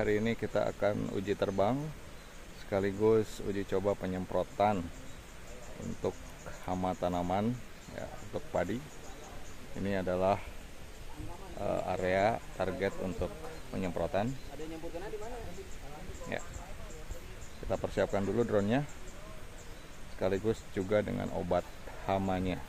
Hari ini kita akan uji terbang sekaligus uji coba penyemprotan untuk hama tanaman ya, untuk padi. Ini adalah area target untuk penyemprotan. Ya. Kita persiapkan dulu drone-nya sekaligus juga dengan obat hamanya.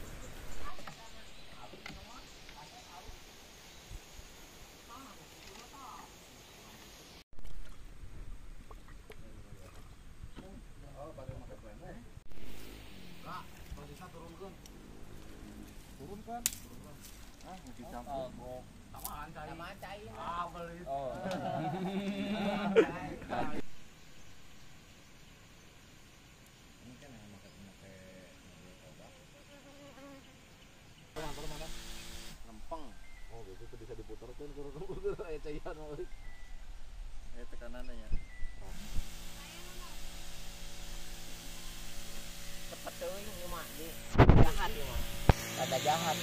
Turunkan. Ah, mesti campur. Tamaan cai. Ah, beli. Oh. Ini kan yang pakai obat. Mana? Lempeng. Oh, gitu bisa diputarkan kurang-kurang cairan euy. Tekanannya ya. Cepet euy ieu mah di jahat ieu mah. Ada jahat.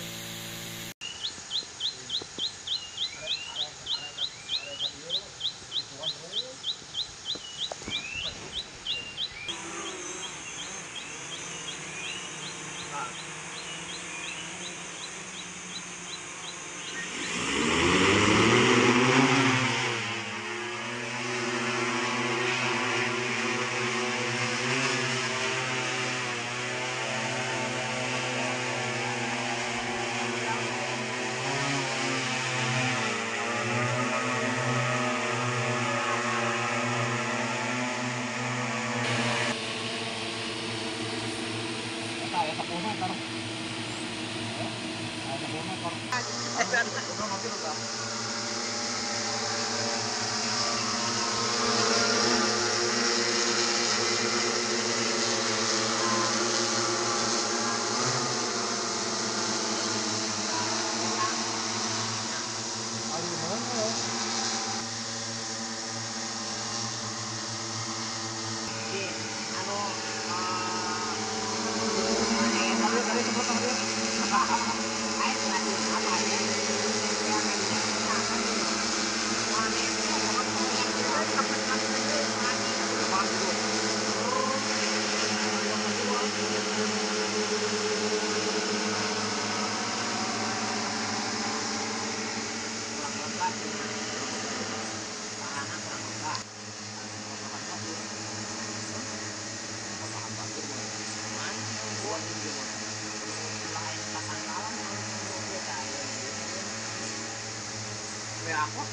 Aku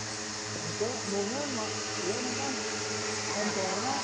itu nungun mah ieu mah kontorna